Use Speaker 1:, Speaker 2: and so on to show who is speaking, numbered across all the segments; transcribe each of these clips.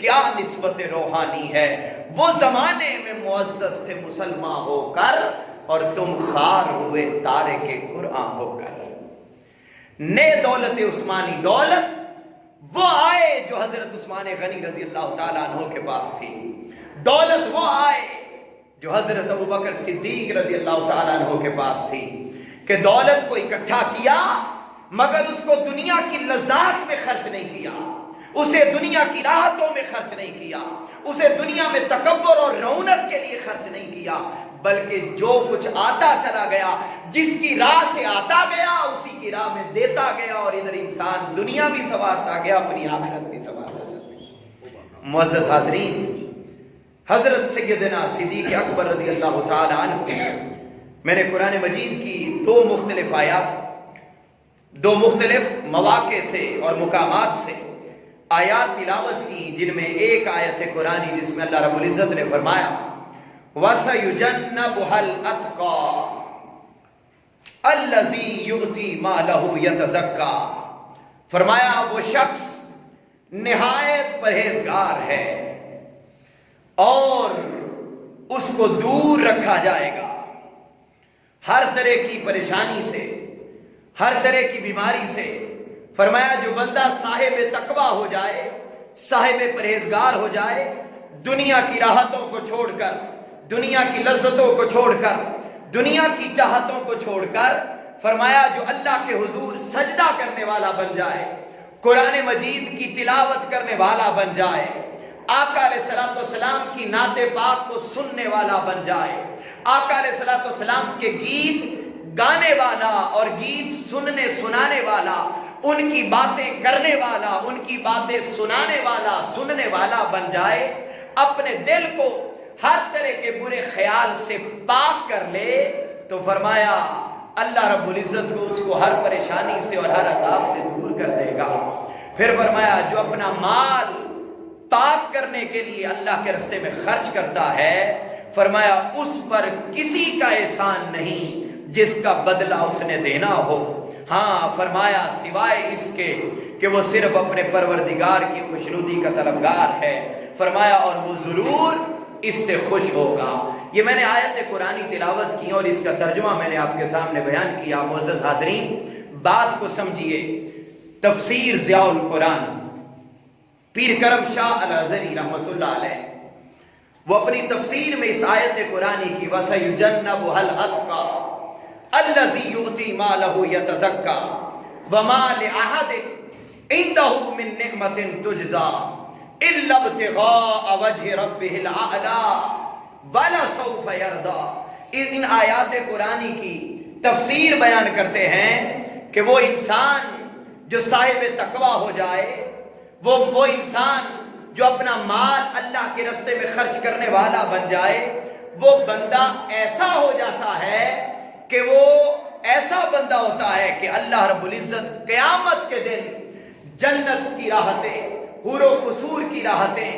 Speaker 1: کیا نسبت روحانی ہے، وہ زمانے میں معزز تھے مسلمان ہو کر، اور تم خار ہوئے تارک قرآن ہو کر۔ نئے دولت عثمانی دولت وہ آئے جو حضرت عثمان غنی رضی اللہ تعالیٰ عنہ کے پاس تھی، دولت وہ آئے جو حضرت ابوبکر صدیق رضی اللہ تعالیٰ عنہ کے پاس تھی، کہ دولت کو اکٹھا کیا مگر اس کو دنیا کی لذات میں خرچ نہیں کیا، اسے دنیا کی راحتوں میں خرچ نہیں کیا، اسے دنیا میں تکبر اور رونق کے لیے خرچ نہیں کیا، بلکہ جو کچھ آتا چلا گیا، جس کی راہ سے آتا گیا اسی کی راہ میں دیتا گیا، اور ادھر انسان دنیا بھی سنوارتا گیا، اپنی آخرت بھی سنوارتا چلا گیا۔ معزز حاضرین، حضرت سیدنا صدیق اکبر رضی اللہ تعالی عنہ، میں نے قرآن مجید کی دو مختلف آیات، دو مختلف مواقع سے اور مقامات سے آیات تلاوت کی، جن میں ایک آیت قرآنی جس میں اللہ رب العزت نے فرمایا وَسَيُجَنَّبُهَا الْأَتْقَى الَّذِي يُؤْتِي مَالَهُ يَتَزَكَّى، فرمایا وہ شخص نہایت پرہیزگار ہے اور اس کو دور رکھا جائے گا ہر طرح کی پریشانی سے، ہر طرح کی بیماری سے۔ فرمایا جو بندہ صاحب تقویٰ ہو جائے، صاحب پرہیزگار ہو جائے، دنیا کی راحتوں کو چھوڑ کر، دنیا کی لذتوں کو چھوڑ کر، دنیا کی چاہتوں کو چھوڑ کر، فرمایا جو اللہ کے حضور سجدہ کرنے والا بن جائے، قرآن مجید کی تلاوت کرنے والا بن جائے، آقا علیہ السلام کی نعت پاک کو سننے والا بن جائے، آقا علیہ السلام کے گیت گانے والا اور گیت سننے سنانے والا، ان کی باتیں کرنے والا، ان کی باتیں سنانے والا، سننے والا بن جائے، اپنے دل کو ہر طرح کے برے خیال سے پاک کر لے، تو فرمایا اللہ رب العزت کو اس کو ہر پریشانی سے اور ہر عذاب سے دور کر دے گا۔ پھر فرمایا جو اپنا مال پاک کرنے کے لیے اللہ کے راستے میں خرچ کرتا ہے، فرمایا اس پر کسی کا احسان نہیں جس کا بدلہ اس نے دینا ہو، ہاں فرمایا سوائے اس کے کہ وہ صرف اپنے پروردگار کی خوشنودی کا طلبگار ہے، فرمایا اور وہ ضرور اس سے خوش ہوگا۔ یہ میں نے آیت قرآنی تلاوت کی اور اس کا ترجمہ میں نے آپ کے سامنے بیان کیا۔ معزز حاضرین، بات کو سمجھیے۔ تفسیر ضیاء القرآن پیر کرم شاہ الازہری رحمۃ اللہ علیہ، وہ اپنی تفسیر میں اس آیت قرآنی کی وَسَيُجَنَّبُهَا الْأَتْقَى الَّذِي يُؤْتِي مَالَهُ يَتَزَكَّى وَمَا لِأَحَدٍ عِندَهُ مِن نِعْمَةٍ تُجْزَى إِلَّا ابْتِغَاءَ وَجْهِ رَبِّهِ الْأَعْلَى وَلَسَوْفَ يَرْضَى۔ ان آیات قرآنی کی تفسیر بیان کرتے ہیں کہ وہ انسان جو صاحب تقویٰ ہو جائے، وہ انسان جو اپنا مال اللہ کے راستے میں خرچ کرنے والا بن جائے، وہ بندہ ایسا ہو جاتا ہے کہ وہ ایسا بندہ ہوتا ہے کہ اللہ رب العزت قیامت کے دن جنت کی راحتیں، حور و قصور کی راحتیں،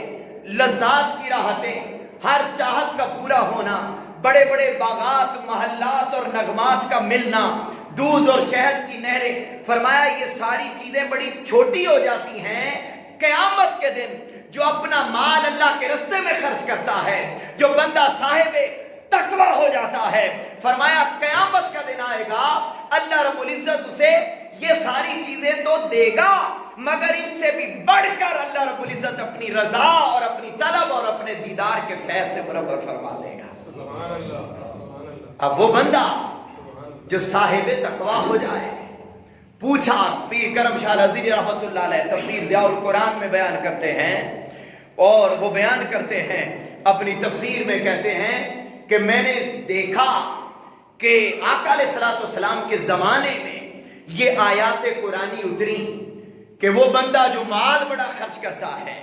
Speaker 1: لذات کی راحتیں، ہر چاہت کا پورا ہونا، بڑے بڑے باغات، محلات اور نغمات کا ملنا، دودھ اور شہد کی نہریں، فرمایا یہ ساری چیزیں بڑی چھوٹی ہو جاتی ہیں قیامت کے دن۔ جو اپنا مال اللہ کے راستے میں خرچ کرتا ہے، جو بندہ صاحب تقویٰ ہو جاتا ہے، فرمایا قیامت کا دن آئے گا، اللہ رب العزت اسے یہ ساری چیزیں تو دے گا، مگر ان سے بھی بڑھ کر اللہ رب العزت اپنی رضا اور اپنی طلب اور اپنے دیدار کے فیض سے برابر فرما دے گا۔ اب وہ بندہ جو صاحب تقویٰ ہو جائے، پوچھا پیر کرم شاہ الازہری رحمۃ اللہ علیہ تفسیر ضیاء القرآن میں بیان کرتے ہیں، اور وہ بیان کرتے ہیں اپنی تفسیر میں، کہتے ہیں کہ میں نے دیکھا کہ آقا علیہ السلام کے زمانے میں یہ آیات قرآنی اتری کہ وہ بندہ جو مال بڑا خرچ کرتا ہے،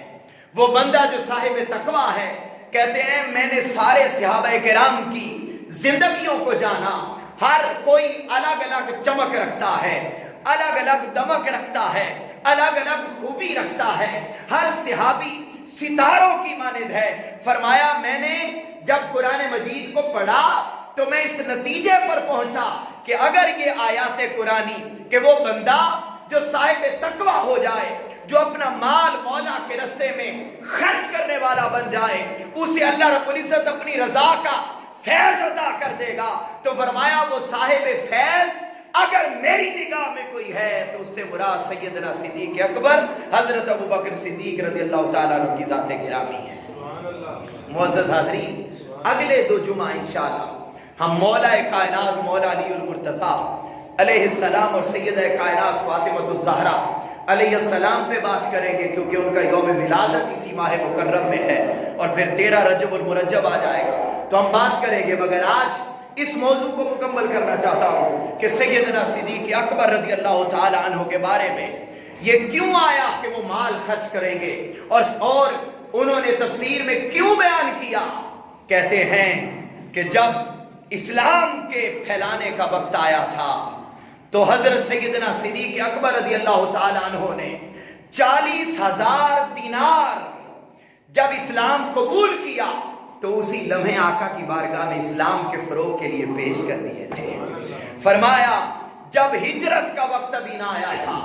Speaker 1: وہ بندہ جو صاحب تقویٰ ہے، کہتے ہیں میں نے سارے صحابہ کرام کی زندگیوں کو جانا، ہر کوئی الگ الگ چمک رکھتا ہے، الگ الگ دمک رکھتا ہے، الگ الگ خوبی رکھتا ہے، ہر صحابی ستاروں کی مانند ہے۔ فرمایا میں نے جب قرآن مجید کو پڑھا تو میں اس نتیجے پر پہنچا کہ اگر یہ آیات قرآنی کہ وہ بندہ جو صاحب تقویٰ ہو جائے، جو اپنا مال مولا کے راستے میں خرچ والا بن جائے اسے اللہ رب العزت اپنی رضا کا فیض عطا کر دے گا. تو فرمایا وہ صاحب فیض اگر میری نگاہ میں کوئی ہے تو اس سے مراد سیدنا صدیق اکبر حضرت ابوبکر صدیق رضی اللہ تعالیٰ عنہ کی ذات گرامی ہے. معزز حاضرین، اگلے 2 جمعہ انشاءاللہ ہم مولا کائنات مولا علی المرتضیٰ علیہ السلام اور سیدہ کائنات فاطمہ الزہرا علیہ السلام پہ بات کریں گے، کیونکہ ان کا یوم ولادت اسی ماہ مکرم میں ہے اور پھر 13 رجب المرجب آ جائے گا تو ہم بات کریں گے. مگر آج اس موضوع کو مکمل کرنا چاہتا ہوں کہ سیدنا صدیق اکبر رضی اللہ تعالی عنہ کے بارے میں یہ کیوں آیا کہ وہ مال خرچ کریں گے، اور انہوں نے تفسیر میں کیوں بیان کیا. کہتے ہیں کہ جب اسلام کے پھیلانے کا وقت آیا تھا تو حضرت سیدنا صدیق اکبر رضی اللہ تعالی عنہ نے 40,000 دینار جب اسلام قبول کیا تو اسی لمحے آقا کی بارگاہ میں اسلام کے فروغ کے لیے پیش کر دیے تھے. فرمایا جب ہجرت کا وقت ابھی نہ آیا تھا،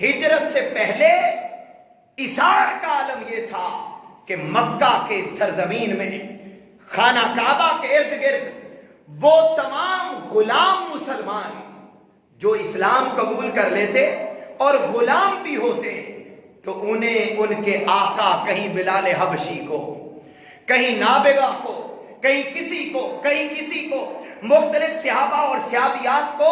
Speaker 1: ہجرت سے پہلے اثار کا عالم یہ تھا کہ مکہ کے سرزمین میں خانہ کعبہ کے ارد گرد وہ تمام غلام مسلمان جو اسلام قبول کر لیتے اور غلام بھی ہوتے تو انہیں ان کے آقا کہیں بلال حبشی کو، کہیں نابغہ کو، کہیں کسی کو مختلف صحابہ اور صحابیات کو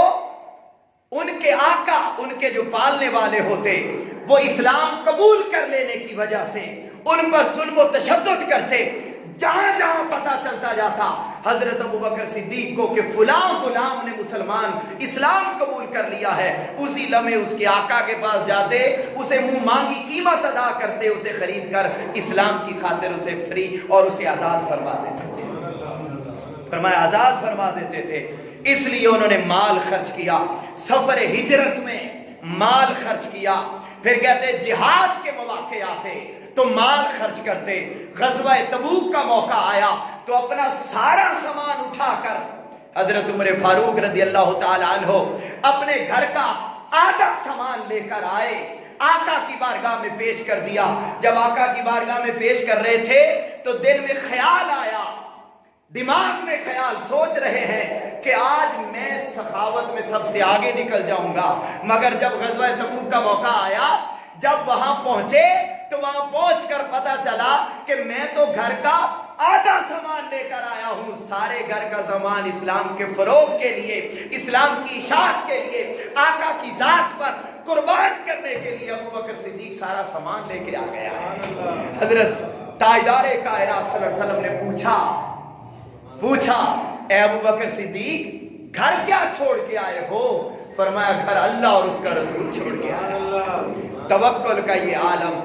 Speaker 1: ان کے آقا، ان کے جو پالنے والے ہوتے وہ اسلام قبول کر لینے کی وجہ سے ان پر ظلم و تشدد کرتے. جہاں جہاں پتہ چلتا جاتا حضرت ابوبکر صدیق کو کہ فلاں غلام نے مسلمان اسلام قبول کر لیا ہے، اسی لمحے اس کے آقا کے پاس جاتے، اسے منہ مانگی قیمت ادا کرتے، اسے خرید کر اسلام کی خاطر اسے فری اور اسے آزاد فرما دیتے تھے. فرمایا آزاد فرما دیتے تھے. اس لیے انہوں نے مال خرچ کیا، سفر ہجرت میں مال خرچ کیا. پھر کہتے جہاد کے مواقع آتے تو مال خرچ کرتے. غزوہ تبوک کا موقع آیا تو اپنا سارا سامان اٹھا کر حضرت عمر فاروق رضی اللہ تعالی عنہ اپنے گھر کا آدھا سامان لے کر آئے، آقا کی بارگاہ میں پیش کر دیا. جب آقا کی بارگاہ میں پیش کر رہے تھے تو دل میں خیال آیا، دماغ میں خیال، سوچ رہے ہیں کہ آج میں سخاوت میں سب سے آگے نکل جاؤں گا. مگر جب غزوہ تبوک کا موقع آیا، جب وہاں پہنچے تو وہاں پہنچ کر پتا چلا کہ میں تو گھر کا آدھا سامان لے کر آیا ہوں، سارے گھر کا سامان اسلام کے فروغ کے لیے، اسلام کی اشاعت کے لیے، آقا کی ذات پر قربان کرنے کے لیے ابوبکر صدیق سارا سامان لے کے آ گیا. حضرت تاجدار کائنات صلی اللہ علیہ وسلم نے پوچھا اے ابوبکر صدیق گھر کیا چھوڑ کے آئے ہو؟ فرمایا گھر اللہ اور اس کا رسول چھوڑ کے آئے. توکل کا یہ عالم،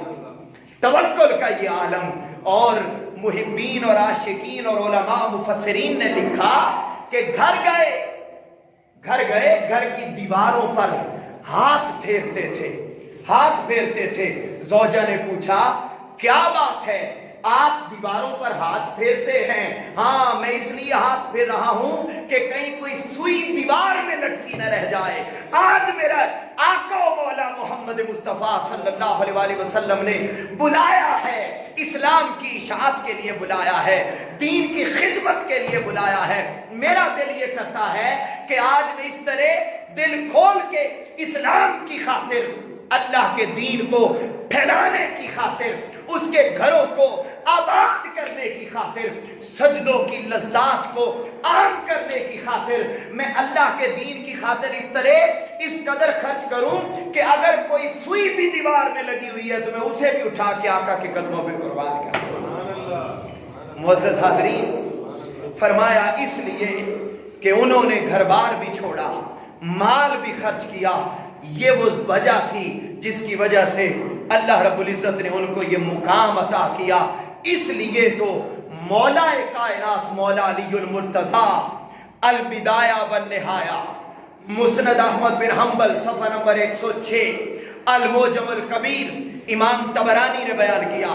Speaker 1: توکل کا یہ عالم. اور محبین اور عاشقین اور علماء مفسرین نے لکھا کہ گھر گئے گھر کی دیواروں پر ہاتھ پھیرتے تھے. زوجہ نے پوچھا کیا بات ہے، آپ دیواروں پر ہاتھ پھیرتے ہیں؟ ہاں میں اس لیے ہاتھ پھیر رہا ہوں کہ کہیں کوئی سوئی دیوار میں لٹکی نہ رہ جائے. آج میرا آقا و مولا محمد مصطفیٰ صلی اللہ علیہ وآلہ وسلم نے بلایا ہے، اسلام کی اشاعت کے لیے بلایا ہے، دین کی خدمت کے لیے بلایا ہے. میرا دل یہ کرتا ہے کہ آج میں اس طرح دل کھول کے اسلام کی خاطر، اللہ کے دین کو پھیلانے کی خاطر، اس کے گھروں کو آباد کرنے کی خاطر، سجدوں کی لذات کو عام کرنے کی خاطر، میں اللہ کے دین کی خاطر اس طرح اس قدر خرچ کروں کہ اگر کوئی سوئی بھی دیوار میں لگی ہوئی ہے تو میں اسے بھی اٹھا کے آقا کے قدموں پہ قربان کروں. معزز حاضرین، فرمایا اس لیے کہ انہوں نے گھر بار بھی چھوڑا، مال بھی خرچ کیا. یہ وہ وجہ تھی جس کی وجہ سے اللہ رب العزت نے ان کو یہ مقام عطا کیا. اس لیے تو مولا کائنات مولا علی المرتضیٰ البدایہ والنہایہ، مسند احمد بن حنبل صفحہ نمبر 106، المعجم الکبیر امام طبرانی نے بیان کیا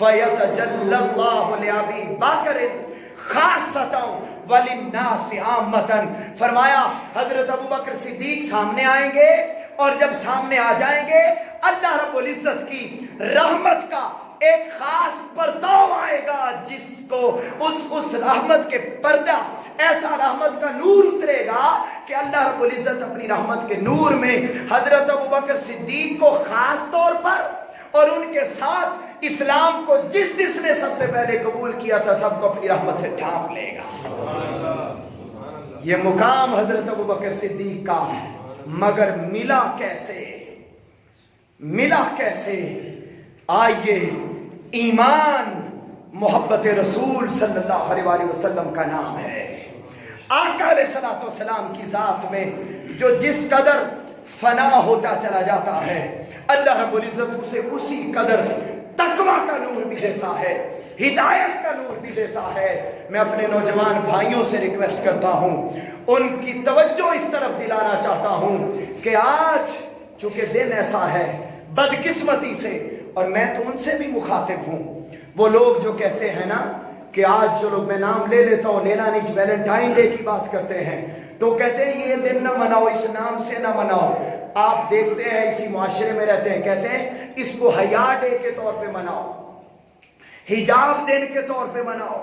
Speaker 1: فَيَتَجَلَّ اللَّهُ لِأَبِي بَکر خاصتاً وَلِلنَّاسِ عَامَّةً، فرمایا حضرت ابو بکر صدیق سامنے آئیں گے، اور جب سامنے آ جائیں گے اللہ رب العزت کی رحمت کا ایک خاص پردہ آئے گا، جس کو اس رحمت کے پردہ، ایسا رحمت کا نور اترے گا کہ اللہ رب العزت اپنی رحمت کے نور میں حضرت ابو بکر صدیق کو خاص طور پر اور ان کے ساتھ اسلام کو جس نے سب سے پہلے قبول کیا تھا سب کو اپنی رحمت سے ڈھانپ لے گا۔ یہ مقام حضرت ابو بکر صدیق کا، مگر ملا کیسے؟ آئیے، ایمان محبت رسول صلی اللہ علیہ وآلہ وسلم کا نام ہے۔ آقا علیہ الصلوۃ والسلام کی ذات میں جو جس قدر فنا ہوتا چلا جاتا ہے، اللہ رب العزت اسے اسی قدر تقویٰ کا نور بھی دیتا ہے، ہدایت کا نور بھی دیتا ہے۔ میں اپنے نوجوان بھائیوں سے ریکویسٹ کرتا ہوں، ان کی توجہ اس طرف دلانا چاہتا ہوں کہ آج چونکہ دن ایسا ہے، بدقسمتی سے، اور میں تو ان سے بھی مخاطب ہوں، وہ لوگ جو کہتے ہیں نا کہ آج چلو میں نام لے لیتا ہوں، لینا نہیں، ویلنٹائن ڈے کی بات کرتے ہیں تو کہتے ہیں یہ دن نہ مناؤ، اس نام سے نہ مناؤ۔ آپ دیکھتے ہیں اسی معاشرے میں رہتے ہیں، کہتے ہیں اس کو حیا ڈے کے طور پہ مناؤ، حجاب دن کے طور پہ مناؤ،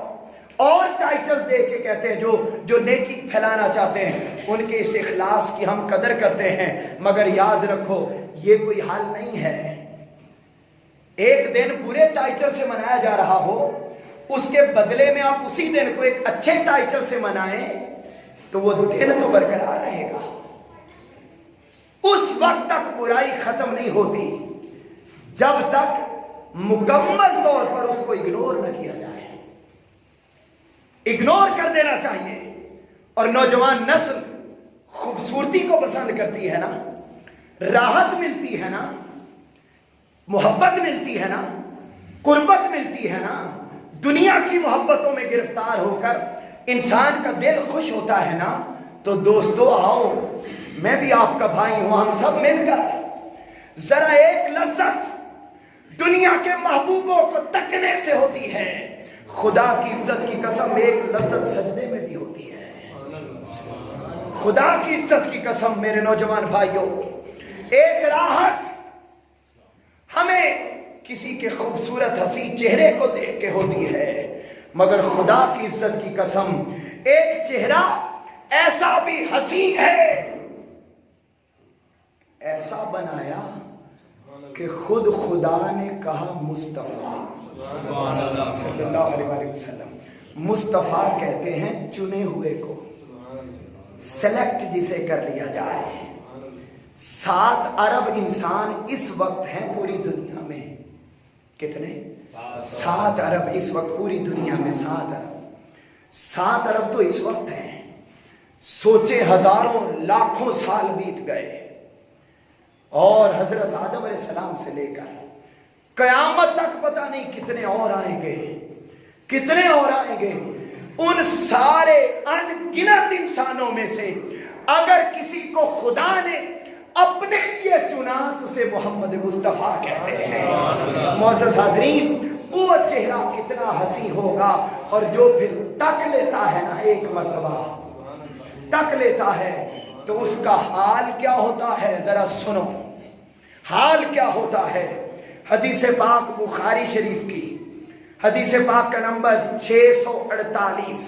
Speaker 1: اور ٹائٹل دے کے کہتے ہیں جو نیکی پھیلانا چاہتے ہیں۔ ان کے اس اخلاص کی ہم قدر کرتے ہیں، مگر یاد رکھو یہ کوئی حل نہیں ہے۔ ایک دن برے ٹائٹل سے منایا جا رہا ہو، اس کے بدلے میں آپ اسی دن کو ایک اچھے ٹائٹل سے منائیں تو وہ دن تو برقرار رہے گا۔ اس وقت تک برائی ختم نہیں ہوتی جب تک مکمل طور پر اس کو اگنور نہ کیا جائے۔ اگنور کر دینا چاہیے۔ اور نوجوان نسل خوبصورتی کو پسند کرتی ہے نا، راحت ملتی ہے نا، محبت ملتی ہے نا، قربت ملتی ہے نا، دنیا کی محبتوں میں گرفتار ہو کر انسان کا دل خوش ہوتا ہے نا، تو دوستو آؤ، میں بھی آپ کا بھائی ہوں، ہم سب مل کر ذرا ایک لذت دنیا کے محبوبوں کو تکنے سے ہوتی ہے، خدا کی عزت کی قسم ایک لذت سجدے میں بھی ہوتی ہے۔ خدا کی عزت کی قسم میرے نوجوان بھائیوں، ایک راحت ہمیں کسی کے خوبصورت حسین چہرے کو دیکھ کے ہوتی ہے، مگر خدا کی عزت کی قسم ایک چہرہ ایسا بھی حسین ہے، ایسا بنایا کہ خود خدا نے کہا مصطفیٰ صلی اللہ علیہ وآلہ وسلم۔ مصطفیٰ کہتے ہیں چنے ہوئے کو، سلیکٹ جسے کر لیا جائے۔ 7 ارب انسان اس وقت ہیں پوری دنیا میں، کتنے؟ 7 ارب اس وقت پوری دنیا میں، 7 ارب تو اس وقت ہیں۔ سوچے ہزاروں لاکھوں سال بیت گئے، اور حضرت آدم علیہ السلام سے لے کر قیامت تک پتہ نہیں کتنے اور آئیں گے، کتنے اور آئیں گے۔ ان سارے ان گنت انسانوں میں سے اگر کسی کو خدا نے اپنے لیے چنا تو اسے محمد مصطفیٰ کہتے ہیں۔ معزز حاضرین، وہ چہرہ کتنا حسین ہوگا، اور جو پھر تک لیتا ہے نا، ایک مرتبہ تک لیتا ہے تو اس کا حال کیا ہوتا ہے، ذرا سنو حال کیا ہوتا ہے۔ حدیث پاک بخاری شریف کی، حدیث پاک کا نمبر 648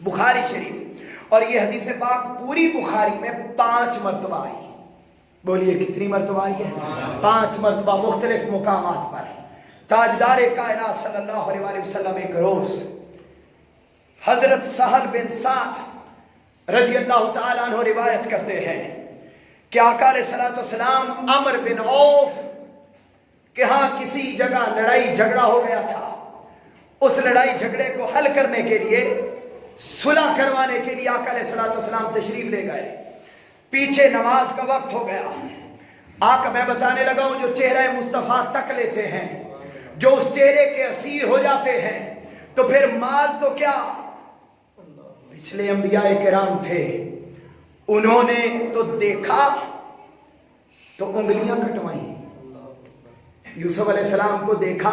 Speaker 1: بخاری شریف، اور یہ حدیث پاک پوری بخاری میں 5 مرتبہ آئی۔ بولیے کتنی مرتبہ آئی ہے؟ 5 مرتبہ مختلف مقامات پر۔ تاجدار کائنات صلی اللہ علیہ وآلہ وسلم ایک روز حضرت سہل بن سعد رضی اللہ تعالیٰ عنہ روایت کرتے ہیں کہ آقا علیہ الصلوۃ والسلام عمر بن عوف کہ ہاں کسی جگہ لڑائی جھگڑا ہو گیا تھا، اس لڑائی جھگڑے کو حل کرنے کے لیے، صلح کروانے کے لیے آقا علیہ الصلوۃ والسلام تشریف لے گئے۔ پیچھے نماز کا وقت ہو گیا، آقا میں بتانے لگا ہوں جو چہرہ مصطفیٰ تک لیتے ہیں، جو اس چہرے کے اسیر ہو جاتے ہیں، تو پھر مال تو کیا، پچھلے انبیاء کرام تھے، انہوں نے تو دیکھا تو انگلیاں کٹوائیں، یوسف علیہ السلام کو دیکھا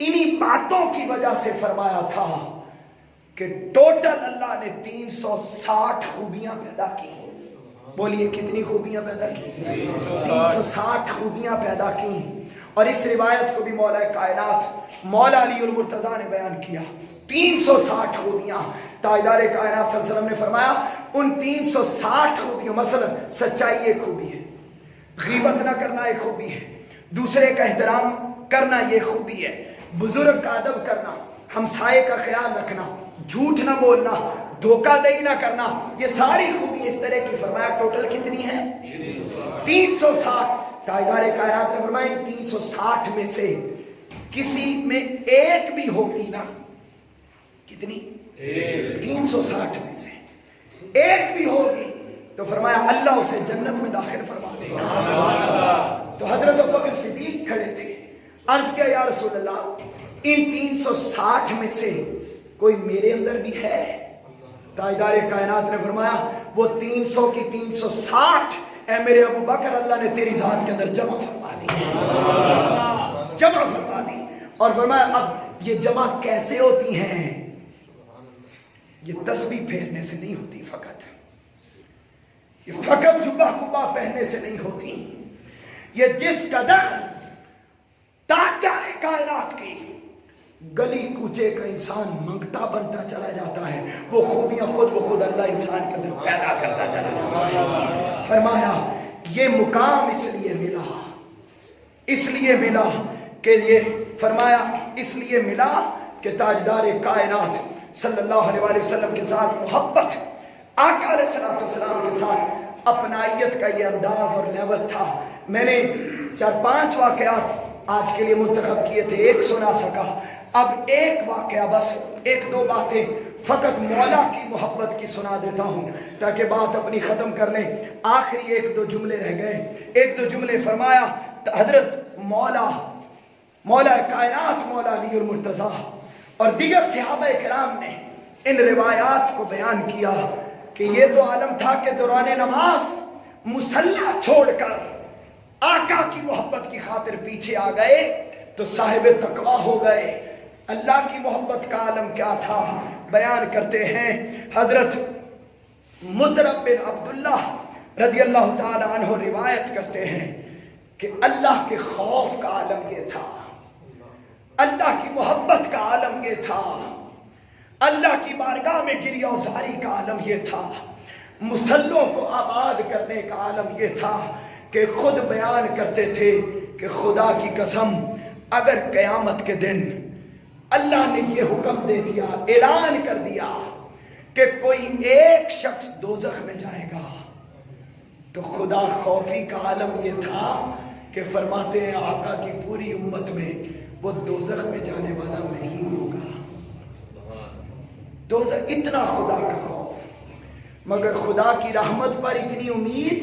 Speaker 2: انہی باتوں کی وجہ سے فرمایا تھا کہ ٹوٹل اللہ نے 360 خوبیاں پیدا کی. بولیے کتنی خوبیاں پیدا کی؟ 360 خوبیاں پیدا کی. اور اس روایت کو بھی مولا کائنات مولا علی المرتضیٰ نے بیان کیا. 360 خوبیاں تاجدار کائنات صلی اللہ علیہ وسلم نے فرمایا ان 360 خوبیوں، مثلا سچائی ایک خوبی ہے، غیبت نہ کرنا ایک خوبی ہے، دوسرے کا احترام کرنا یہ خوبی ہے، بزرگ کا ادب کرنا، ہمسائے کا خیال رکھنا، جھوٹ نہ بولنا، دھوکہ دہی نہ کرنا، یہ ساری خوبی اس طرح کی. فرمایا ٹوٹل کتنی ہے؟ 360. تاجدار کائنات نے فرمایا 360 میں سے کسی میں ایک بھی ہوگی نا، کتنی؟ 360 میں سے ایک بھی ہوگی تو فرمایا اللہ اسے جنت میں داخل فرما دے گا. تو حضرت ابوبکر صدیق کھڑے تھے، عرض کیا یا رسول اللہ ان 360 میں سے کوئی میرے اندر بھی ہے؟ تاجدار کائنات نے فرمایا وہ 300 کی 360 اے میرے ابو بکر اللہ نے تیری ذات کے اندر جمع فرما دی، جمع فرما دی. اور فرمایا اب یہ جمع کیسے ہوتی ہیں؟ یہ تسبیح پھیرنے سے نہیں ہوتی، یہ فقط جبہ کبا پہننے سے نہیں ہوتی. یہ جس قدر تاجدار کائنات کی گلی کوچے کا انسان منگتا بنتا چلا جاتا ہے، وہ خوبیاں خود بخود اللہ انسان کے اندر پیدا کرتا چلا جاتا ہے. فرمایا یہ مقام اس لیے ملا کہ یہ فرمایا اس لیے ملا کہ تاجدار کائنات صلی اللہ علیہ وسلم کے ساتھ محبت، آقا علیہ السلام کے ساتھ اپنائیت کا یہ انداز اور لیول تھا. میں نے 4-5 واقعات آج کے لیے منتخب کیے تھے، ایک سنا سکا. اب ایک واقعہ بس 1-2 باتیں فقط مولا کی محبت کی سنا دیتا ہوں تاکہ بات اپنی ختم کر لیں. آخری 1-2 جملے رہ گئے. 1-2 جملے فرمایا حضرت مولا کائنات مولا علی المرتضیٰ اور دیگر صحابہ کرام نے ان روایات کو بیان کیا کہ یہ تو عالم تھا کہ دوران نماز مصلی چھوڑ کر آقا کی محبت کی خاطر پیچھے آ گئے تو صاحب تقویٰ ہو گئے. اللہ کی محبت کا عالم کیا تھا بیان کرتے ہیں. حضرت مطرب بن عبداللہ رضی اللہ تعالی عنہ روایت کرتے ہیں کہ اللہ کے خوف کا عالم یہ تھا، اللہ کی محبت کا عالم یہ تھا، اللہ کی بارگاہ میں گریہ وزاری کا عالم یہ تھا، مسلوں کو آباد کرنے کا عالم یہ تھا کہ خود بیان کرتے تھے کہ خدا کی قسم اگر قیامت کے دن اللہ نے یہ حکم دے دیا، اعلان کر دیا کہ کوئی ایک شخص دوزخ میں جائے گا تو خدا خوفی کا عالم یہ تھا کہ فرماتے ہیں آقا کی پوری امت میں وہ دوزخ میں جانے والا نہیں ہوگا. دوزخ اتنا خدا کا خوف، مگر خدا کی رحمت پر اتنی امید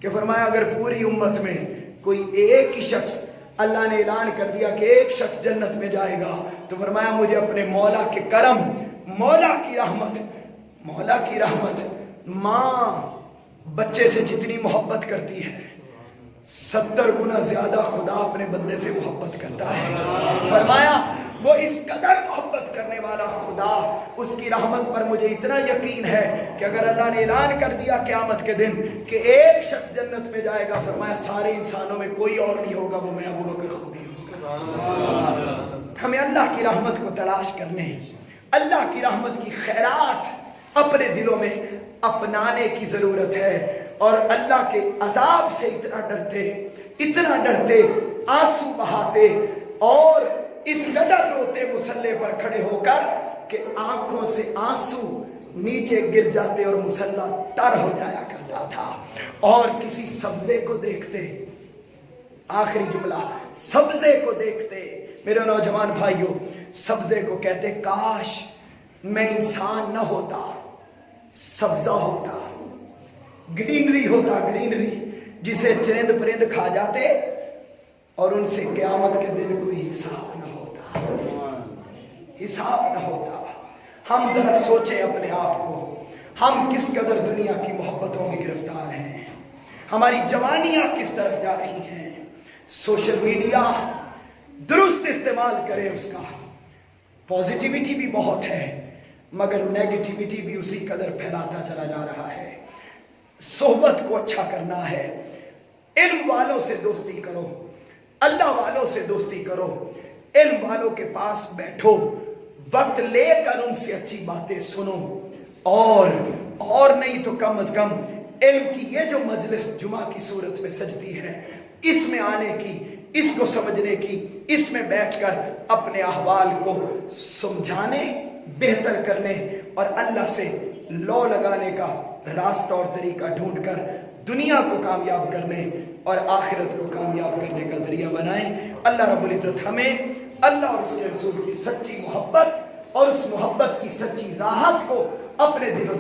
Speaker 2: کہ فرمایا اگر پوری امت میں کوئی ایک ہی شخص اللہ نے اعلان کر دیا کہ ایک شخص جنت میں جائے گا تو فرمایا مجھے اپنے مولا کے کرم، مولا کی رحمت ماں بچے سے جتنی محبت کرتی ہے 70 گنا زیادہ خدا اپنے بندے سے محبت کرتا ہے. فرمایا وہ اس قدر محبت کرنے والا خدا، اس کی رحمت پر مجھے اتنا یقین ہے کہ اگر اللہ نے اعلان کر دیا قیامت کے دن کہ ایک شخص جنت میں جائے گا، فرمایا سارے انسانوں میں کوئی اور نہیں ہوگا، وہ میں ابو بکر خود ہی ہوں. ہمیں اللہ کی رحمت کو تلاش کرنے، اللہ کی رحمت کی خیرات اپنے دلوں میں اپنانے کی ضرورت ہے. اور اللہ کے عذاب سے اتنا ڈرتے آنسو بہاتے اور اس قدر روتے مصلے پر کھڑے ہو کر کہ آنکھوں سے آنسو نیچے گر جاتے اور مصلی تر ہو جایا کرتا تھا. اور کسی سبزے کو دیکھتے، آخری جملہ، سبزے کو دیکھتے میرے نوجوان بھائیوں، سبزے کو کہتے کاش میں انسان نہ ہوتا، سبزہ ہوتا، گرینری ہوتا، گرینری جسے چرند پرند کھا جاتے اور ان سے قیامت کے دن کوئی حساب نہ ہوتا. ہم ذرا سوچیں اپنے آپ کو، ہم کس قدر دنیا کی محبتوں میں گرفتار ہیں، ہماری جوانیاں کس طرف جا رہی ہیں. سوشل میڈیا درست استعمال کریں اس کا. پازیٹیوٹی بھی بہت ہے مگر نیگیٹیوٹی بھی اسی قدر پھیلاتا چلا جا رہا ہے. صحبت کو اچھا کرنا ہے. علم والوں سے دوستی کرو, اللہ والوں سے دوستی کرو, علم والوں کے پاس بیٹھو, وقت لے کر ان سے اچھی باتیں سنو, اور نہیں تو کم از کم علم کی یہ جو مجلس جمعہ کی صورت میں سجتی ہے, اس میں آنے کی, اس کو سمجھنے کی, اس میں بیٹھ کر اپنے احوال کو سمجھانے, بہتر کرنے اور اللہ سے لو لگانے کا راستہ اور طریقہ ڈھونڈ کر دنیا کو کامیاب کرنے اور آخرت کو کامیاب کرنے کا ذریعہ بنائیں. اللہ رب العزت ہمیں اللہ اور اس کے رسول کی سچی محبت اور اس محبت کی سچی راحت کو اپنے دل و